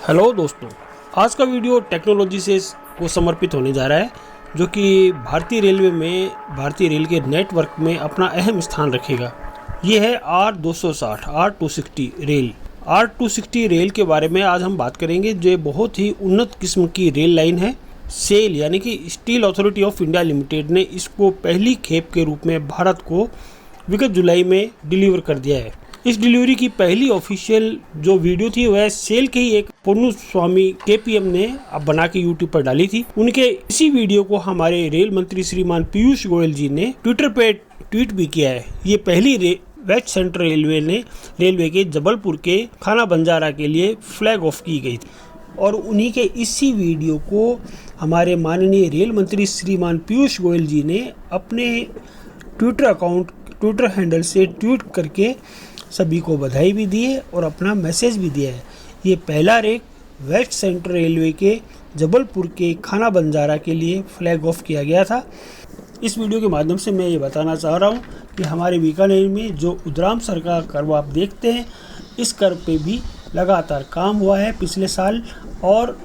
Hello दोस्तों, आज का वीडियो टेक्नोलॉजी से को समर्पित होने जा रहा है, जो कि भारतीय रेलवे में भारतीय रेल के नेटवर्क में अपना अहम स्थान रखेगा। ये है R260 रेल। R260 रेल के बारे में आज हम बात करेंगे, जो बहुत ही उन्नत किस्म की रेल लाइन है। सेल यानी कि steel authority of India limited ने इसको पहली खेप के रूप में भारत को विगत जुलाई में डिलीवर कर दिया है। इस डिलीवरी की पहली ऑफिशियल जो वीडियो थी वह सेल के ही एक पोन्नू स्वामी KPM ने बना के यूट्यूब पर डाली थी। उनके इसी वीडियो को हमारे रेल मंत्री श्रीमान पीयूष गोयल जी ने ट्विटर पे ट्वीट भी किया है। ये पहली वेस्ट सेंट्रल रेलवे के जबलपुर के खाना बंजारा के लिए फ्लैग ऑफ की गई थी और उन्हीं के इसी वीडियो को हमारे माननीय रेल मंत्री श्रीमान पीयूष गोयल जी ने अपने ट्विटर हैंडल से ट्वीट करके सभी को बधाई भी दी है और अपना मैसेज भी दिया है। ये पहला रेक वेस्ट सेंट्रल रेलवे के जबलपुर के खाना बंजारा के लिए फ्लैग ऑफ किया गया था। इस वीडियो के माध्यम से मैं ये बताना चाह रहा हूँ कि हमारे बीकानेर में जो उद्राम सर का कर्व आप देखते हैं, इस कर्व पे भी लगातार काम हुआ है पिछले साल और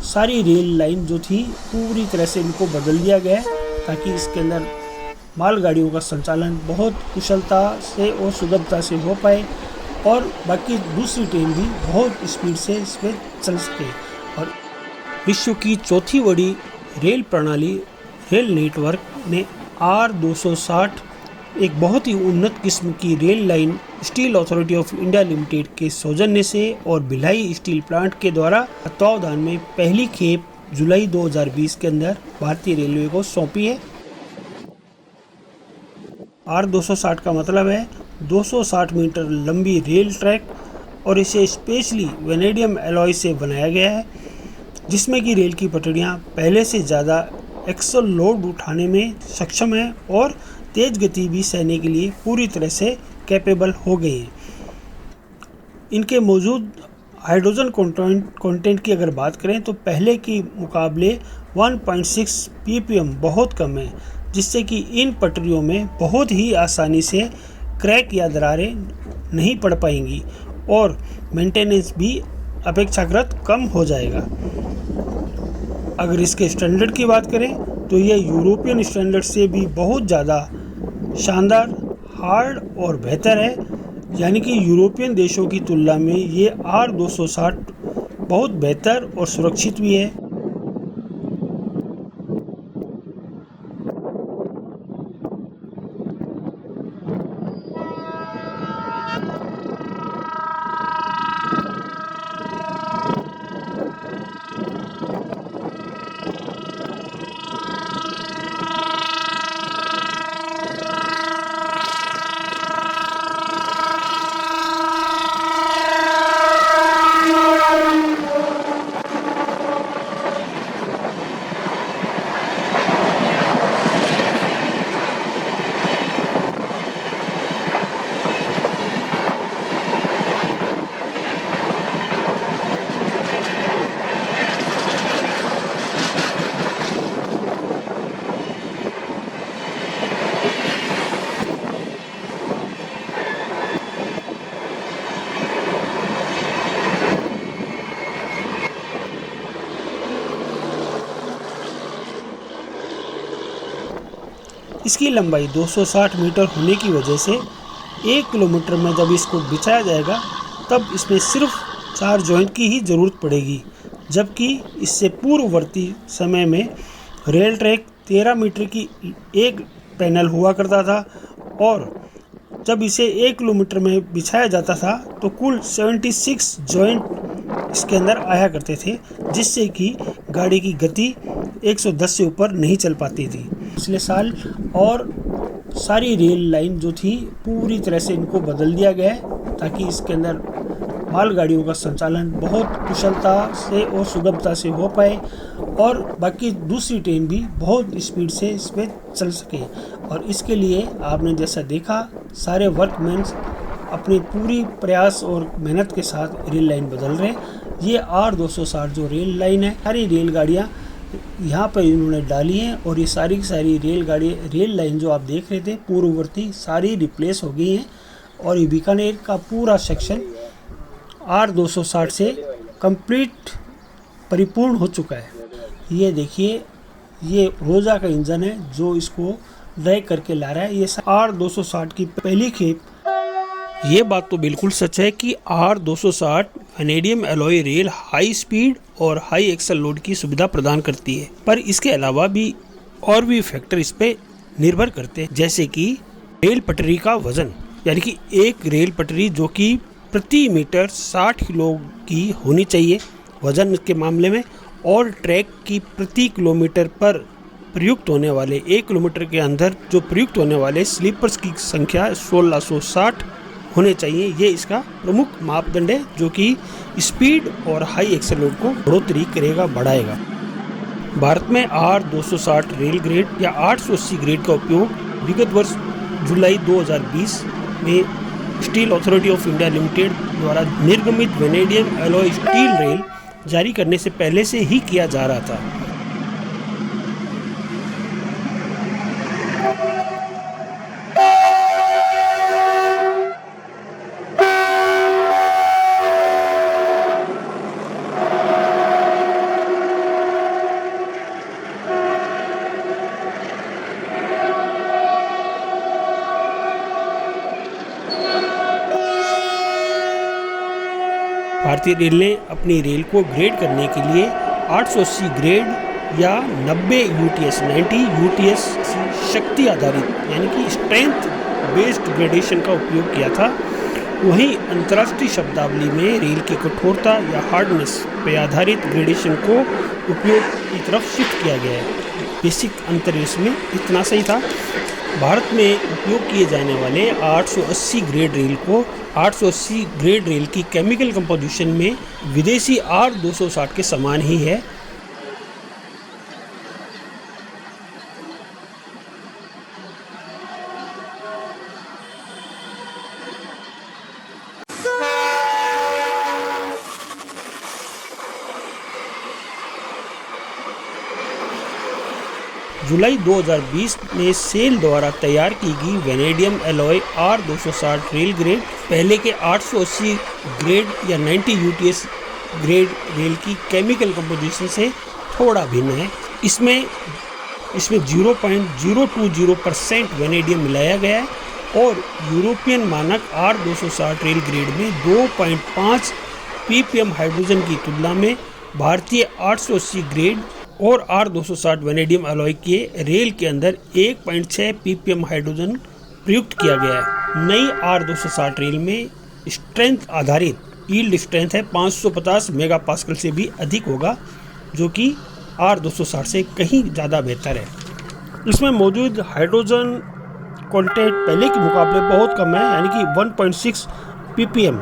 सारी रेल लाइन जो थी पूरी तरह से इनको बदल दिया गया है ताकि इसके अंदर मालगाड़ियों का संचालन बहुत कुशलता से और सुगमता से हो पाए और बाकी दूसरी ट्रेन भी बहुत स्पीड से इसमें चल सके। और विश्व की चौथी बड़ी रेल प्रणाली रेल नेटवर्क ने R260 एक बहुत ही उन्नत किस्म की rail line steel authority of India limited के सौजन्य से और भिलाई स्टील प्लांट के द्वारा तत्वावधान में पहली खेप जुलाई 2020 के अंदर भारतीय रेलवे को सौंपी है। R260 का मतलब है 260 मीटर लंबी रेल ट्रैक और इसे स्पेशली वेनेडियम एलॉय से बनाया गया है, जिसमें कि रेल की पटरियां पहले से ज़्यादा एक्सल लोड उठाने में सक्षम है और तेज़ गति भी सहने के लिए पूरी तरह से कैपेबल हो गई है। इनके मौजूद हाइड्रोजन कंटेंट की अगर बात करें तो पहले के मुकाबले 1.6 ppm बहुत कम है, जिससे कि इन पटरियों में बहुत ही आसानी से क्रैक या दरारें नहीं पड़ पाएंगी और मेंटेनेंस भी अपेक्षाकृत कम हो जाएगा। अगर इसके स्टैंडर्ड की बात करें तो यह यूरोपियन स्टैंडर्ड से भी बहुत ज़्यादा शानदार, हार्ड और बेहतर है, यानी कि यूरोपियन देशों की तुलना में ये R260 बहुत बेहतर और सुरक्षित भी है। इसकी लंबाई 260 मीटर होने की वजह से 1 किलोमीटर में जब इसको बिछाया जाएगा तब इसमें सिर्फ 4 जॉइंट की ही ज़रूरत पड़ेगी, जबकि इससे पूर्ववर्ती समय में रेल ट्रैक 13 मीटर की एक पैनल हुआ करता था और जब इसे 1 किलोमीटर में बिछाया जाता था तो कुल 76 जॉइंट इसके अंदर आया करते थे, जिससे कि गाड़ी की गति 110 से ऊपर नहीं चल पाती थी पिछले साल। और सारी रेल लाइन जो थी पूरी तरह से इनको बदल दिया गया है ताकि इसके अंदर मालगाड़ियों का संचालन बहुत कुशलता से और सुगमता से हो पाए और बाकी दूसरी ट्रेन भी बहुत स्पीड से इसमें चल सके। और इसके लिए आपने जैसा देखा, सारे वर्कमैन्स अपनी पूरी प्रयास और मेहनत के साथ रेल लाइन बदल रहे हैं। ये R260 जो रेल लाइन है, सारी रेलगाड़ियाँ यहाँ पर इन्होंने डाली हैं और ये सारी की सारी रेल लाइन जो आप देख रहे थे पूर्ववर्ती, सारी रिप्लेस हो गई हैं और ये बीकानेर का पूरा सेक्शन R260 से कंप्लीट परिपूर्ण हो चुका है। ये देखिए, ये रोजा का इंजन है जो इसको ड्राइव करके ला रहा है। ये R260 की पहली खेप। ये बात तो बिल्कुल सच है कि R260 vanadium alloy rail high speed और हाई एक्सल लोड की सुविधा प्रदान करती है, पर इसके अलावा भी और भी फैक्टर इस पे निर्भर करते हैं, जैसे कि रेल पटरी का वजन, यानी कि एक रेल पटरी जो कि प्रति मीटर 60 किलो की होनी चाहिए वजन के मामले में, और ट्रैक की प्रति किलोमीटर पर प्रयुक्त होने वाले 1 किलोमीटर के अंदर जो प्रयुक्त होने वाले स्लीपर्स की संख्या 1660 होने चाहिए। ये इसका प्रमुख मापदंड है जो कि स्पीड और हाई एक्सल लोड को बढ़ोतरी करेगा, बढ़ाएगा। भारत में R260 रेल ग्रेड या 880 ग्रेड का उपयोग विगत वर्ष जुलाई 2020 में steel authority of India limited द्वारा निर्गमित वैनेडियम एलॉय स्टील रेल जारी करने से पहले से ही किया जा रहा था। भारतीय रेल ने अपनी रेल को ग्रेड करने के लिए 880 ग्रेड या 90 यूटीएस 90 यूटीएस शक्ति आधारित यानी कि स्ट्रेंथ बेस्ड ग्रेडेशन का उपयोग किया था। वहीं अंतर्राष्ट्रीय शब्दावली में रेल की कठोरता या हार्डनेस पे आधारित ग्रेडेशन को उपयोग की तरफ शिफ्ट किया गया है। बेसिक अंतर इसमें इतना सही था। भारत में उपयोग किए जाने वाले 880 ग्रेड रेल को 880 ग्रेड रेल की केमिकल कंपोजिशन में विदेशी R260 के समान ही है। जुलाई 2020 में सेल द्वारा तैयार की गई vanadium alloy R260 rail grade पहले के 880 ग्रेड या 90 यूटीएस ग्रेड रेल की केमिकल कंपोजिशन से थोड़ा भिन्न है। इसमें 0.020% वैनेडियम मिलाया गया है और यूरोपियन मानक R260 रेल ग्रेड में 2.5 ppm हाइड्रोजन की तुलना में भारतीय 880 ग्रेड और R260 वैनेडियम एलॉय के रेल के अंदर 1.6 ppm हाइड्रोजन प्रयुक्त किया गया है। नई R260 रेल में स्ट्रेंथ आधारित यील्ड स्ट्रेंथ है 550 मेगापास्कल से भी अधिक होगा, जो कि R260 से कहीं ज़्यादा बेहतर है। इसमें मौजूद हाइड्रोजन कंटेंट पहले के मुकाबले बहुत कम है, यानी कि 1.6 ppm,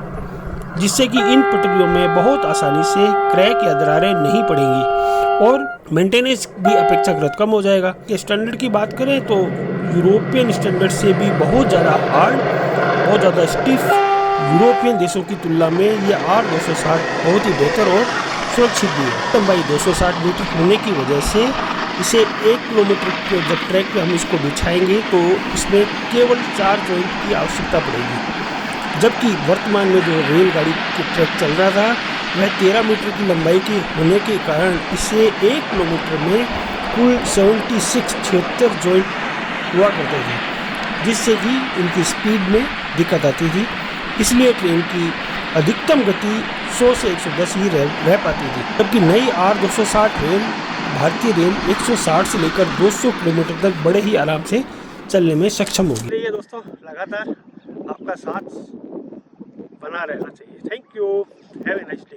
जिससे कि इन पटरियों में बहुत आसानी से क्रैक या दरारें नहीं पड़ेंगी और मेंटेनेंस भी अपेक्षाकृत कम हो जाएगा। स्टैंडर्ड की बात करें तो यूरोपियन स्टैंडर्ड से भी बहुत ज़्यादा हार्ड, बहुत ज़्यादा स्टिफ यूरोपियन देशों की तुलना में ये R260 बहुत ही बेहतर और सुरक्षित भी है। लंबाई 260 मीटर होने की वजह से इसे 1 किलोमीटर के जब ट्रैक पे हम इसको बिछाएंगे तो इसमें केवल 4 जॉइंट की आवश्यकता पड़ेगी, जबकि वर्तमान में जो रेलगाड़ी के ट्रैक चल रहा था वह 13 मीटर की लंबाई की होने के कारण इसे 1 किलोमीटर में कुल 76 जॉइंट हुआ करते थे, जिससे कि इनकी स्पीड में दिक्कत आती थी। इसलिए ट्रेन की अधिकतम गति 100 से 110 ही रह पाती थी, जबकि नई R260 रेल भारतीय रेल 160 से लेकर 200 किलोमीटर तक बड़े ही आराम से चलने में सक्षम होगी। ये दोस्तों लगातार आपका साथ बना रहना चाहिए। Thank you, have a nice day.